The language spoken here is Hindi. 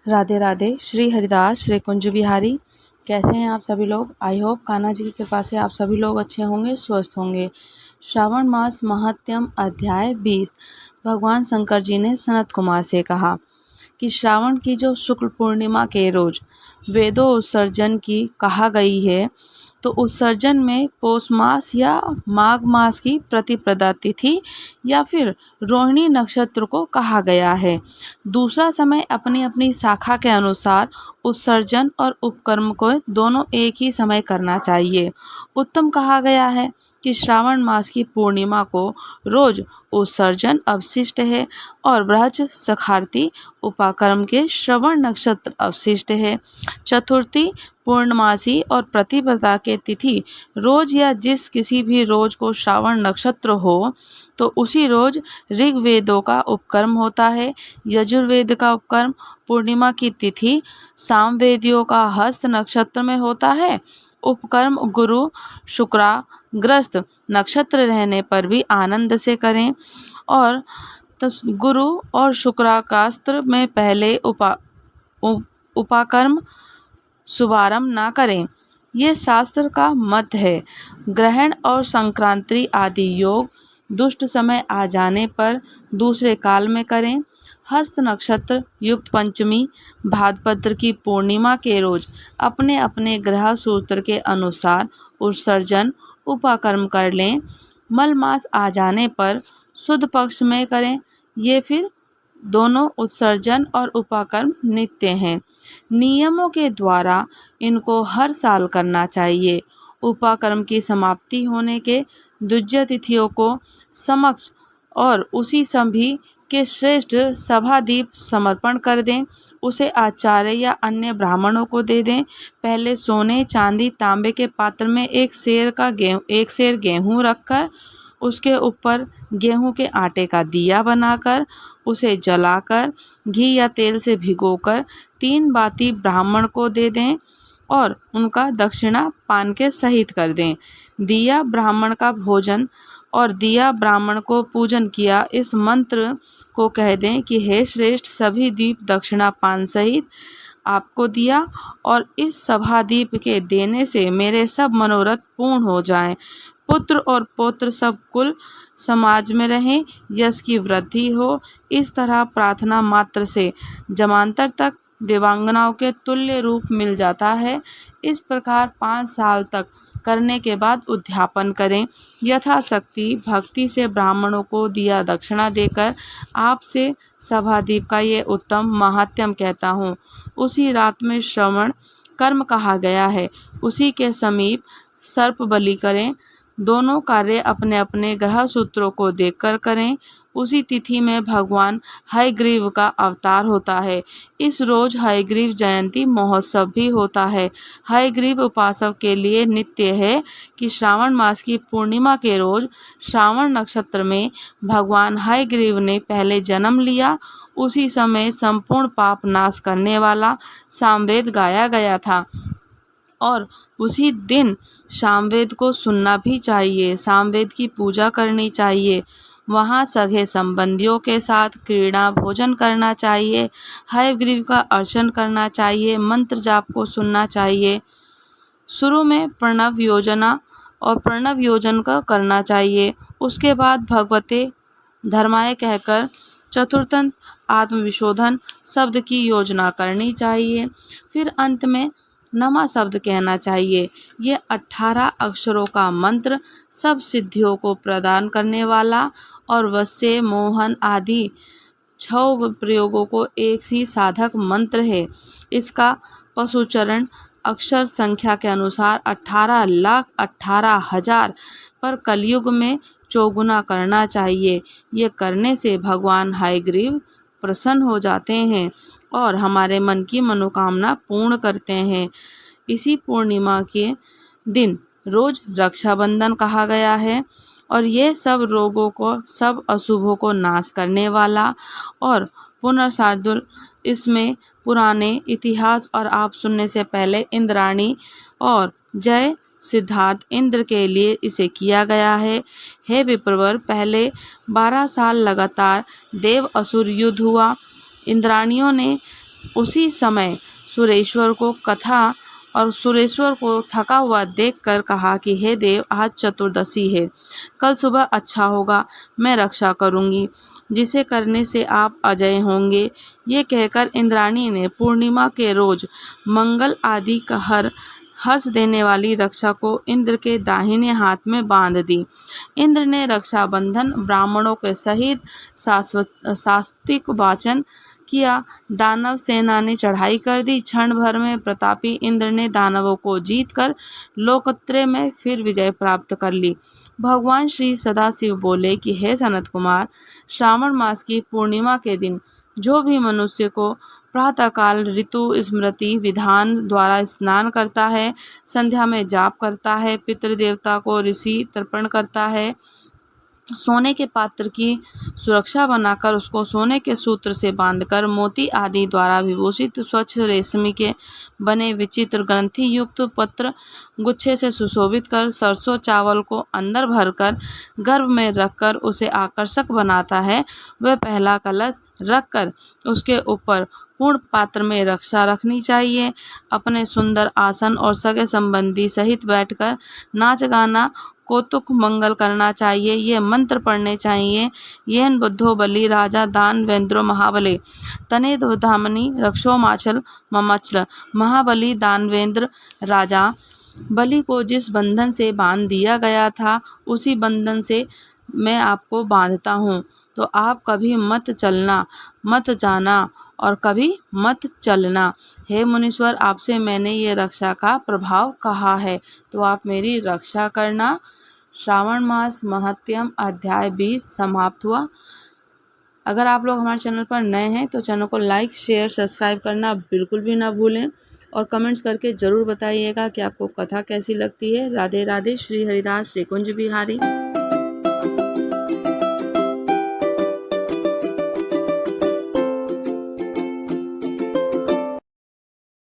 राधे राधे। श्री हरिदास, श्री कुंज बिहारी। कैसे हैं आप सभी लोग? आई होप कान्हा जी की कृपा से आप सभी लोग अच्छे होंगे, स्वस्थ होंगे। श्रावण मास महात्म्य अध्याय 20। भगवान शंकर जी ने सनत कुमार से कहा कि श्रावण की जो शुक्ल पूर्णिमा के रोज वेदों उत्सर्जन की कहा गई है, तो उत्सर्जन में पौष मास या माघ मास की प्रतिपदा तिथि या फिर रोहिणी नक्षत्र को कहा गया है। दूसरा समय अपनी अपनी शाखा के अनुसार उत्सर्जन और उपकर्म को दोनों एक ही समय करना चाहिए। उत्तम कहा गया है कि श्रावण मास की पूर्णिमा को रोज उत्सर्जन अवशिष्ट है और बृहस्पति सखारती उपाकर्म के श्रवण नक्षत्र अवशिष्ट है। चतुर्थी पूर्णमासी और प्रतिपदा के तिथि रोज या जिस किसी भी रोज को श्रावण नक्षत्र हो तो उसी रोज ऋग्वेदों का उपकर्म होता है। यजुर्वेद का उपकर्म पूर्णिमा की तिथि सामवेदियों का हस्त नक्षत्र में होता है। उपकर्म गुरु शुक्राग्रस्त नक्षत्र रहने पर भी आनंद से करें और गुरु और शुक्राकास्त्र में पहले उपाकर्म शुभारंभ ना करें। ये शास्त्र का मत है। ग्रहण और संक्रांति आदि योग दुष्ट समय आ जाने पर दूसरे काल में करें। हस्त नक्षत्र युक्त पंचमी भाद्रपद की पूर्णिमा के रोज अपने अपने ग्रह सूत्र के अनुसार उत्सर्जन उपाकर्म कर लें। मल मास आ जाने पर शुद्ध पक्ष में करें। ये फिर दोनों उत्सर्जन और उपाकर्म नित्य हैं। नियमों के द्वारा इनको हर साल करना चाहिए। उपाकर्म की समाप्ति होने के द्वितीय तिथियों को समक्ष और उसी सभी के श्रेष्ठ सभादीप समर्पण कर दें। उसे आचार्य या अन्य ब्राह्मणों को दे दें। पहले सोने चांदी तांबे के पात्र में एक सेर गेहूं रखकर उसके ऊपर गेहूं के आटे का दिया बनाकर उसे जलाकर घी या तेल से भिगोकर 3 बाती ब्राह्मण को दे दें और उनका दक्षिणा पान के सहित कर दें। दिया ब्राह्मण का भोजन और दिया ब्राह्मण को पूजन किया, इस मंत्र को कह दें कि हे श्रेष्ठ, सभी दीप दक्षिणा पान सहित आपको दिया और इस सभादीप के देने से मेरे सब मनोरथ पूर्ण हो जाएं। पुत्र और पौत्र सब कुल समाज में रहें, यश की वृद्धि हो। इस तरह प्रार्थना मात्र से जमांतर तक देवांगनाओं के तुल्य रूप मिल जाता है। इस प्रकार 5 साल तक करने के बाद उद्यापन करें। यथाशक्ति भक्ति से ब्राह्मणों को दिया दक्षिणा देकर आपसे सभादीप का ये उत्तम महात्म्य कहता हूँ। उसी रात में श्रवण कर्म कहा गया है, उसी के समीप सर्प बलि करें। दोनों कार्य अपने अपने ग्रह सूत्रों को देखकर करें। उसी तिथि में भगवान हयग्रीव का अवतार होता है। इस रोज हयग्रीव जयंती महोत्सव भी होता है। हयग्रीव उपासक के लिए नित्य है कि श्रावण मास की पूर्णिमा के रोज श्रावण नक्षत्र में भगवान हयग्रीव ने पहले जन्म लिया। उसी समय संपूर्ण पाप नाश करने वाला सामवेद गाया गया था और उसी दिन सामवेद को सुनना भी चाहिए। सामवेद की पूजा करनी चाहिए। वहाँ सगे संबंधियों के साथ क्रीड़ा भोजन करना चाहिए। हयग्रीव का अर्चन करना चाहिए। मंत्र जाप को सुनना चाहिए। शुरू में प्रणव योजना और प्रणव योजन का करना चाहिए। उसके बाद भगवते धर्माय कहकर चतुर्थंत आत्मविशोधन शब्द की योजना करनी चाहिए। फिर अंत में नमा शब्द कहना चाहिए। ये 18 अक्षरों का मंत्र सब सिद्धियों को प्रदान करने वाला और वश्य मोहन आदि 6 प्रयोगों को एक ही साधक मंत्र है। इसका पशुचरण अक्षर संख्या के अनुसार 18,18,000 पर कलयुग में चौगुना करना चाहिए। ये करने से भगवान हयग्रीव प्रसन्न हो जाते हैं और हमारे मन की मनोकामना पूर्ण करते हैं। इसी पूर्णिमा के दिन रोज रक्षाबंधन कहा गया है और ये सब रोगों को, सब अशुभों को नाश करने वाला और पुनर्शार्दुल इसमें पुराने इतिहास और आप सुनने से पहले इंद्राणी और जय सिद्धार्थ इंद्र के लिए इसे किया गया है। हे विप्रवर, पहले 12 साल लगातार देव असुर युद्ध हुआ। इंद्राणियों ने उसी समय सुरेश्वर को थका हुआ देखकर कहा कि हे देव, आज चतुर्दशी है, कल सुबह अच्छा होगा, मैं रक्षा करूंगी, जिसे करने से आप अजय होंगे। ये कहकर इंद्राणी ने पूर्णिमा के रोज मंगल आदि का हर्ष देने वाली रक्षा को इंद्र के दाहिने हाथ में बांध दी। इंद्र ने रक्षाबंधन ब्राह्मणों के सहित सात्विक वाचन किया। दानव सेना ने चढ़ाई कर दी। क्षण भर में प्रतापी इंद्र ने दानवों को जीतकर लोकत्रय में फिर विजय प्राप्त कर ली। भगवान श्री सदाशिव बोले कि हे सनत कुमार, श्रावण मास की पूर्णिमा के दिन जो भी मनुष्य को प्रातःकाल ऋतु स्मृति विधान द्वारा स्नान करता है, संध्या में जाप करता है, पितृदेवता को ऋषि तर्पण करता है, सोने के पात्र की सुरक्षा बनाकर उसको सोने के सूत्र से बांधकर मोती आदि द्वारा विभूषित स्वच्छ रेशमी के बने विचित्र ग्रंथि युक्त पत्र गुच्छे से सुशोभित कर सरसों चावल को अंदर भरकर गर्भ में रखकर उसे आकर्षक बनाता है, वह पहला कलश रखकर उसके ऊपर पूर्ण पात्र में रक्षा रखनी चाहिए। अपने सुंदर आसन और सगे संबंधी सहित बैठकर नाच गाना कौतुक मंगल करना चाहिए। ये मंत्र पढ़ने चाहिए। येन बुद्धो बलि राजा दानवेंद्रो महाबले तने धामनी रक्षो माचल ममचल। महाबली दानवेंद्र राजा बलि को जिस बंधन से बांध दिया गया था, उसी बंधन से मैं आपको बांधता हूँ, तो आप कभी मत चलना, मत जाना और कभी मत चलना। हे मुनीश्वर, आपसे मैंने ये रक्षा का प्रभाव कहा है, तो आप मेरी रक्षा करना। श्रावण मास महत्यम अध्याय 20 समाप्त हुआ। अगर आप लोग हमारे चैनल पर नए हैं तो चैनल को लाइक शेयर सब्सक्राइब करना बिल्कुल भी ना भूलें और कमेंट्स करके ज़रूर बताइएगा कि आपको कथा कैसी लगती है। राधे राधे। श्री हरिदास श्री कुंज बिहारी।